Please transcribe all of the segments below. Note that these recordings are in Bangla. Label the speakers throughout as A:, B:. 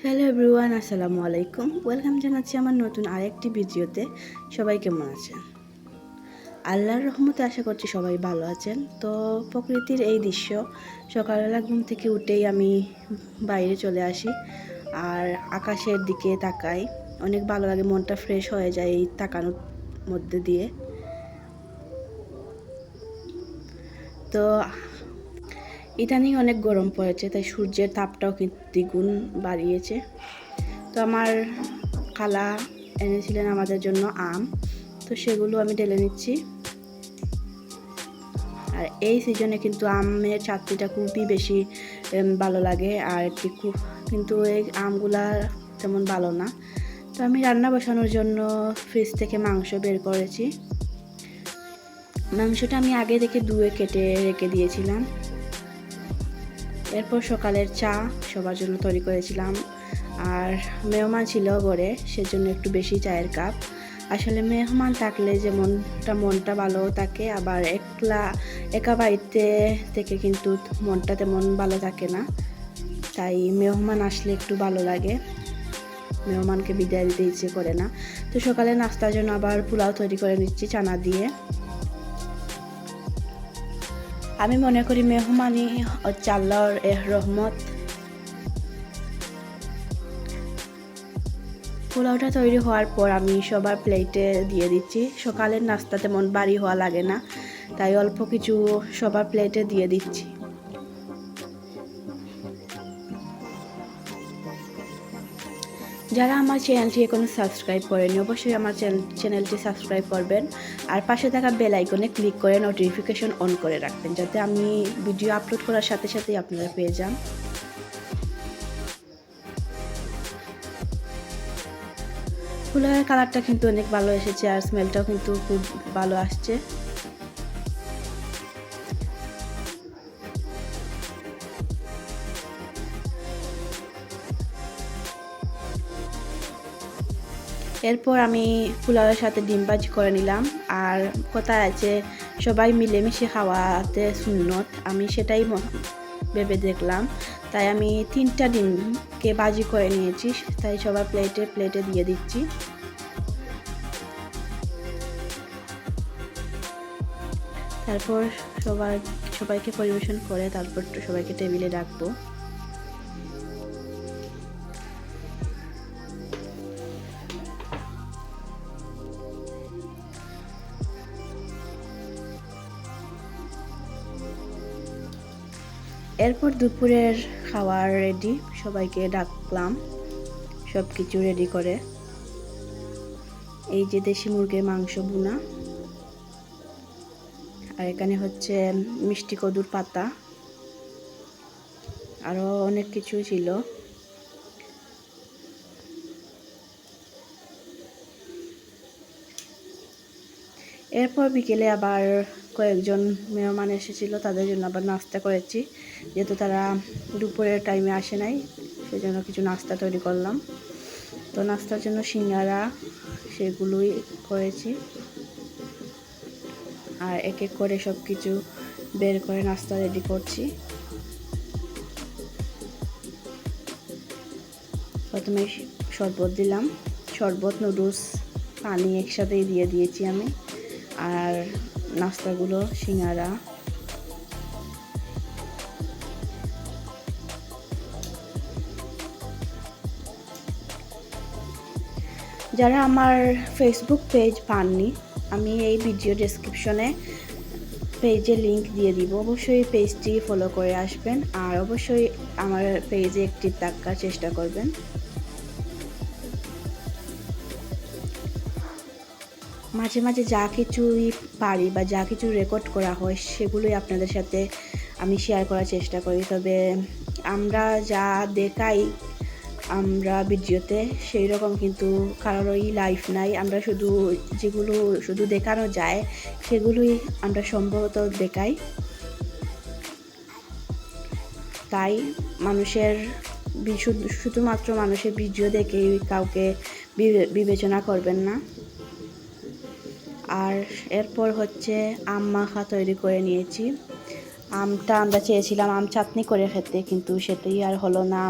A: হ্যালো এভরিওয়ান, আসসালামু আলাইকুম। ওয়েলকাম জানাচ্ছি আমার নতুন আরেকটি ভিডিওতে। সবাই কেমন আছেন? আল্লাহর রহমতে আশা করছি সবাই ভালো আছেন। তো প্রকৃতির এই দৃশ্য, সকালবেলা ঘুম থেকে উঠেই আমি বাইরে চলে আসি আর আকাশের দিকে তাকাই। অনেক ভালো লাগে, মনটা ফ্রেশ হয়ে যায় এই তাকানোর মধ্যে দিয়ে। তো ইদানিং অনেক গরম পড়েছে, তাই সূর্যের তাপটাও কিন্তু দ্বিগুণ বাড়িয়েছে। তো আমার খালা এনেছিলেন আমাদের জন্য আম, তো সেগুলো আমি ঢেলে নিচ্ছি। আর এই সিজনে কিন্তু আমের চাটনিটা খুবই বেশি ভালো লাগে, আর কিন্তু এই আমগুলা তেমন ভালো না। তো আমি রান্না বসানোর জন্য ফ্রিজ থেকে মাংস বের করেছি। মাংসটা আমি আগে থেকে ধুয়ে কেটে রেখে দিয়েছিলাম। এরপর সকালের চা সবার জন্য তৈরি করেছিলাম, আর মেহমান ছিল ঘরে, সেজন্য একটু বেশি চায়ের কাপ। আসলে মেহমান থাকলে যে মনটা ভালো থাকে, আবার একা বাড়িতে থেকে কিন্তু মনটা তেমন ভালো থাকে না। তাই মেহমান আসলে একটু ভালো লাগে, মেহমানকে বিদায় দিতে ইচ্ছে করে না। তো সকালে নাস্তার জন্য আবার পোলাও তৈরি করে নিচ্ছি চানা দিয়ে। আমি মনে করি মেহমানই হচ্ছে আল্লাহর রহমত। পোলাওটা তৈরি হওয়ার পর আমি সবার প্লেটে দিয়ে দিচ্ছি। সকালের নাস্তা তেমন ভারী হওয়া লাগে না, তাই অল্প কিছু সবার প্লেটে দিয়ে দিচ্ছি। যারা আমার চ্যানেলটি এখনো সাবস্ক্রাইব করেনি, অবশ্যই আমার চ্যানেলটি সাবস্ক্রাইব করবেন, আর পাশে থাকা বেল আইকনে ক্লিক করে নোটিফিকেশন অন করে রাখবেন, যাতে আমি ভিডিও আপলোড করার সাথে সাথেই আপনারা পেয়ে যান। পোলাওয়ের কালারটা কিন্তু অনেক ভালো এসেছে, আর স্মেলটাও কিন্তু খুব ভালো আসছে। এরপর আমি পোলাওয়ের সাথে ডিম ভাজি করে নিলাম। আর কথা আছে, সবাই মিলেমিশে খাওয়াতে সুন্নত, আমি সেটাই ভেবে দেখলাম। তাই আমি 3টা ডিমকে ভাজি করে নিয়েছি, তাই সবার প্লেটে দিয়ে দিচ্ছি। তারপর সবাইকে পরিবেশন করে তারপর সবাইকে টেবিলে ডাকবো। এরপর দুপুরের খাবার রেডি, সবাইকে ডাকলাম সব কিছু রেডি করে। এই যে দেশি মুরগির মাংস ভুনা, আর এখানে হচ্ছে মিষ্টি কদুর পাতা, আরও অনেক কিছু ছিল। এরপর বিকেলে আবার কয়েকজন মেহমান এসেছিল, তাদের জন্য আবার নাস্তা করেছি, যেহেতু তারা দুপুরের টাইমে আসে নাই, সেজন্য কিছু নাস্তা তৈরি করলাম। তো নাস্তার জন্য সিঙ্গারা সেগুলোই করেছি, আর এক এক করে সব কিছু বের করে নাস্তা রেডি করছি। প্রথমে শরবত দিলাম, শরবত, নুডলস, পানি একসাথেই দিয়ে দিয়েছি আমি। আর নাস্তাগুলো সিঙ্গারা, যারা আমার ফেসবুক পেজ পাননি, আমি এই ভিডিও ডেসক্রিপশনে পেজের লিংক দিয়ে দিব, অবশ্যই পেজটি ফলো করে আসবেন, আর অবশ্যই আমার পেজে অ্যাক্টিভ থাকার চেষ্টা করবেন। মাঝে মাঝে যা কিছুই পারি বা যা কিছু রেকর্ড করা হয় সেগুলোই আপনাদের সাথে আমি শেয়ার করার চেষ্টা করি। তবে আমরা যা দেখাই আমরা ভিডিওতে, সেই রকম কিন্তু কারোরই লাইফ নাই। আমরা যেগুলো শুধু দেখানো যায় সেগুলোই আমরা সম্ভবত দেখাই। তাই শুধুমাত্র মানুষের ভিডিও দেখেই কাউকে বিবেচনা করবেন না। আর এরপর হচ্ছে আম মাখা তৈরি করে নিয়েছি। আমটা আমরা চেয়েছিলাম আম চাটনি করে খেতে, কিন্তু সেটাই আর হলো না।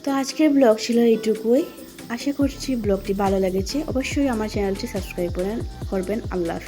A: তো আজকের ব্লগ ছিল এইটুকুই। আশা করছি ব্লগটি ভালো লেগেছে। অবশ্যই আমার চ্যানেলটি সাবস্ক্রাইব করবেন। আল্লাহ হাফেজ।